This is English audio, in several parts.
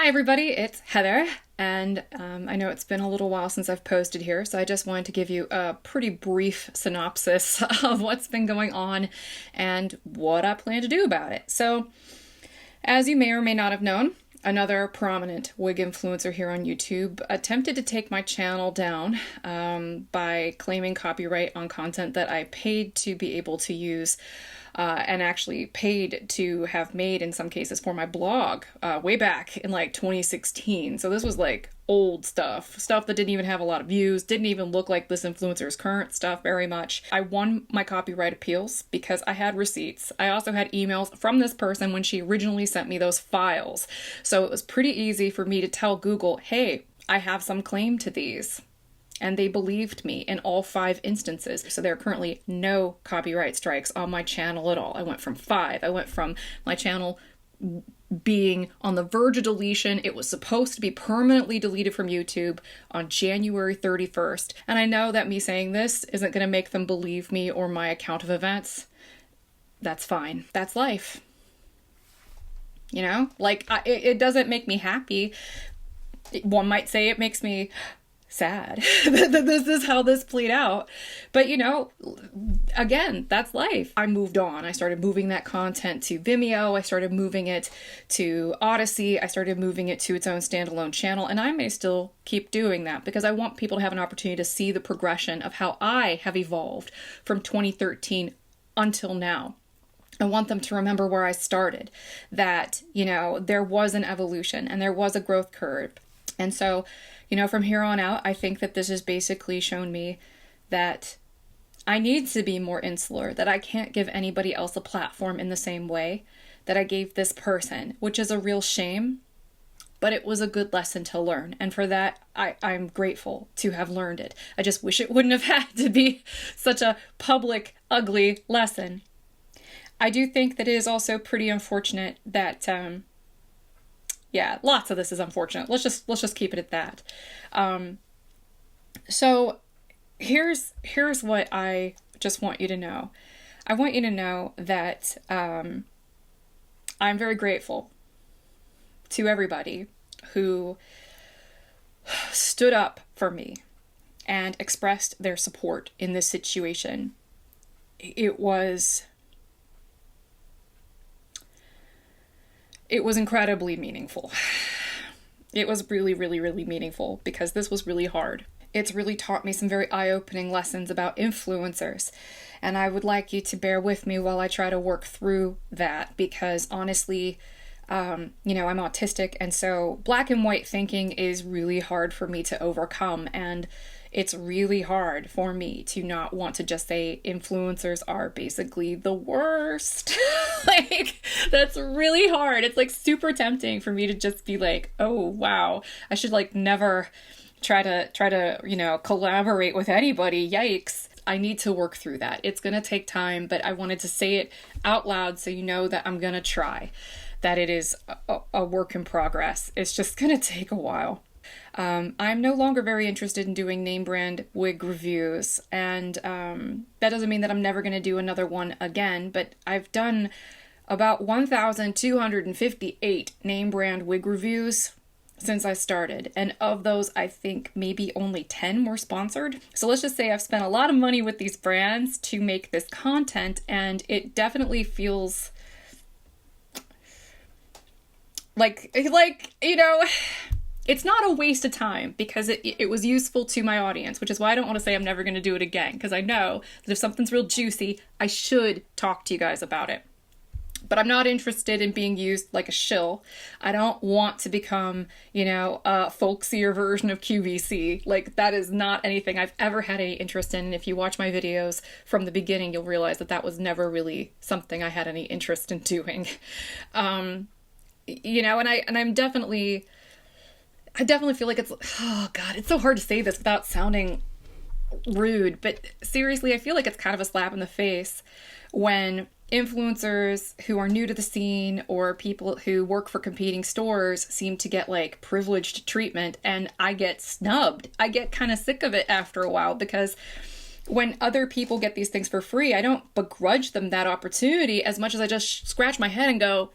Hi everybody, it's Heather, and I know it's been a little while since I've posted here, so I just wanted to give you a pretty brief synopsis of what's been going on and what I plan to do about it. So, as you may or may not have known, another prominent wig influencer here on YouTube attempted to take my channel down by claiming copyright on content that I paid to be able to use and actually paid to have made in some cases for my blog way back in like 2016. So this was like old stuff that didn't even have a lot of views, didn't even look like this influencer's current stuff very much. I won my copyright appeals because I had receipts. I also had emails from this person when she originally sent me those files. So it was pretty easy for me to tell Google, hey, I have some claim to these. And they believed me in all 5 instances. So there are currently no copyright strikes on my channel at all. I went from 5. I went from my channel being on the verge of deletion. It was supposed to be permanently deleted from YouTube on January 31st. And I know that me saying this isn't going to make them believe me or my account of events. That's fine. That's life. You know? Like, it doesn't make me happy. One might say it makes me sad that this is how this played out. But you know, again, that's life. I moved on. I started moving that content to Vimeo. I started moving it to Odyssey. I started moving it to its own standalone channel. And I may still keep doing that because I want people to have an opportunity to see the progression of how I have evolved from 2013 until now. I want them to remember where I started, that, you know, there was an evolution and there was a growth curve. And so, you know, from here on out, I think that this has basically shown me that I need to be more insular, that I can't give anybody else a platform in the same way that I gave this person, which is a real shame, but it was a good lesson to learn. And for that, I'm grateful to have learned it. I just wish it wouldn't have had to be such a public, ugly lesson. I do think that it is also pretty unfortunate that, yeah, lots of this is unfortunate. Let's just keep it at that. So here's what I just want you to know. I want you to know that I'm very grateful to everybody who stood up for me and expressed their support in this situation. It was incredibly meaningful. It was really, really, really meaningful because this was really hard. It's really taught me some very eye-opening lessons about influencers. And I would like you to bear with me while I try to work through that because honestly, you know, I'm autistic, and so black and white thinking is really hard for me to overcome. And it's really hard for me to not want to just say influencers are basically the worst. Like, that's really hard. It's like super tempting for me to just be like, oh, wow, I should like never try to, you know, collaborate with anybody. Yikes. I need to work through that. It's going to take time, but I wanted to say it out loud so you know that I'm going to try, that it is a work in progress. It's just going to take a while. I'm no longer very interested in doing name brand wig reviews, and that doesn't mean that I'm never going to do another one again, but I've done about 1,258 name brand wig reviews since I started, and of those, I think maybe only 10 were sponsored. So let's just say I've spent a lot of money with these brands to make this content, and it definitely feels like, you know, it's not a waste of time because it was useful to my audience, which is why I don't want to say I'm never going to do it again, because I know that if something's real juicy, I should talk to you guys about it. But I'm not interested in being used like a shill. I don't want to become, you know, a folksier version of QVC. Like, that is not anything I've ever had any interest in. And if you watch my videos from the beginning, you'll realize that that was never really something I had any interest in doing. You know, and I definitely feel like it's, oh God, it's so hard to say this without sounding rude, but seriously, I feel like it's kind of a slap in the face when influencers who are new to the scene or people who work for competing stores seem to get like privileged treatment, and I get snubbed. I get kind of sick of it after a while because when other people get these things for free, I don't begrudge them that opportunity as much as I just scratch my head and go,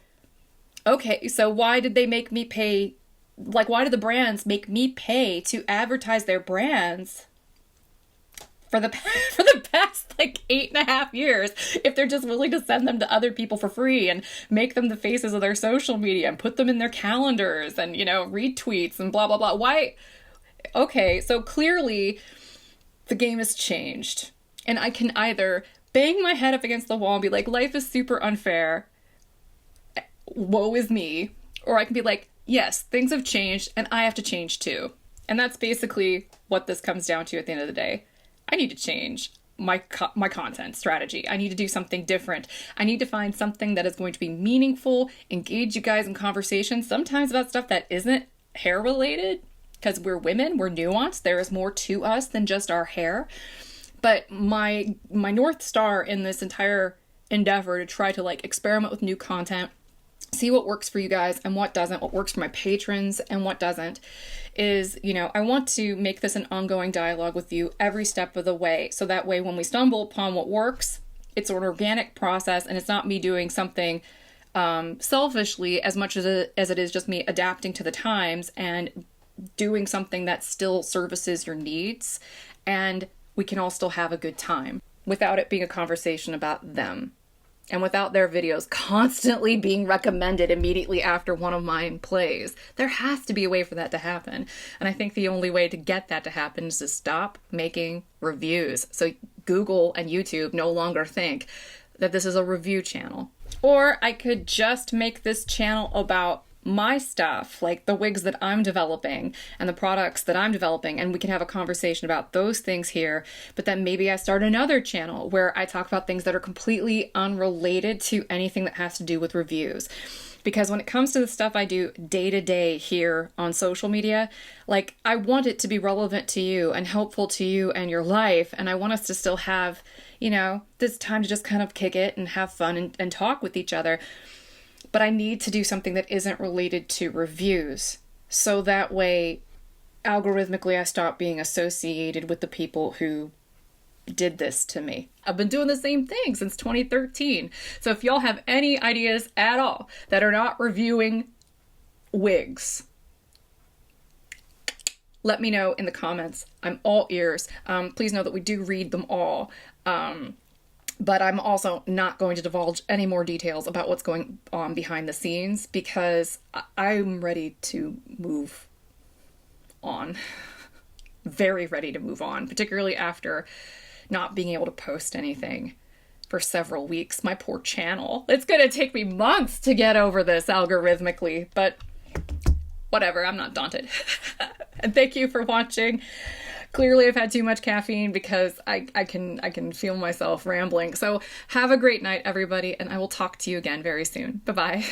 okay, so why did they make me pay Like, why do the brands make me pay to advertise their brands for the for the past like 8.5 years if they're just willing to send them to other people for free and make them the faces of their social media and put them in their calendars and, you know, retweets and blah, blah, blah. Why? Okay, so clearly the game has changed. And I can either bang my head up against the wall and be like, life is super unfair, woe is me. Or I can be like, yes, things have changed and I have to change too. And that's basically what this comes down to at the end of the day. I need to change my content strategy. I need to do something different. I need to find something that is going to be meaningful, engage you guys in conversations, sometimes about stuff that isn't hair related, because we're women, we're nuanced. There is more to us than just our hair. But my North Star in this entire endeavor to try to like experiment with new content, see what works for you guys and what doesn't, what works for my patrons and what doesn't, is, you know, I want to make this an ongoing dialogue with you every step of the way. So that way, when we stumble upon what works, it's an organic process and it's not me doing something selfishly as much as it is just me adapting to the times and doing something that still services your needs. And we can all still have a good time without it being a conversation about them. And without their videos constantly being recommended immediately after one of mine plays. There has to be a way for that to happen. And I think the only way to get that to happen is to stop making reviews. So Google and YouTube no longer think that this is a review channel. Or I could just make this channel about my stuff, like the wigs that I'm developing and the products that I'm developing, and we can have a conversation about those things here. But then maybe I start another channel where I talk about things that are completely unrelated to anything that has to do with reviews. Because when it comes to the stuff I do day to day here on social media, like, I want it to be relevant to you and helpful to you and your life. And I want us to still have, you know, this time to just kind of kick it and have fun and talk with each other. But I need to do something that isn't related to reviews. So that way, algorithmically, I stop being associated with the people who did this to me. I've been doing the same thing since 2013. So if y'all have any ideas at all that are not reviewing wigs, let me know in the comments. I'm all ears. Please know that we do read them all. But I'm also not going to divulge any more details about what's going on behind the scenes because I'm ready to move on. Very ready to move on, particularly after not being able to post anything for several weeks. My poor channel. It's going to take me months to get over this algorithmically, but whatever, I'm not daunted. And thank you for watching. Clearly I've had too much caffeine because I can feel myself rambling. So have a great night, everybody, and I will talk to you again very soon. Bye-bye.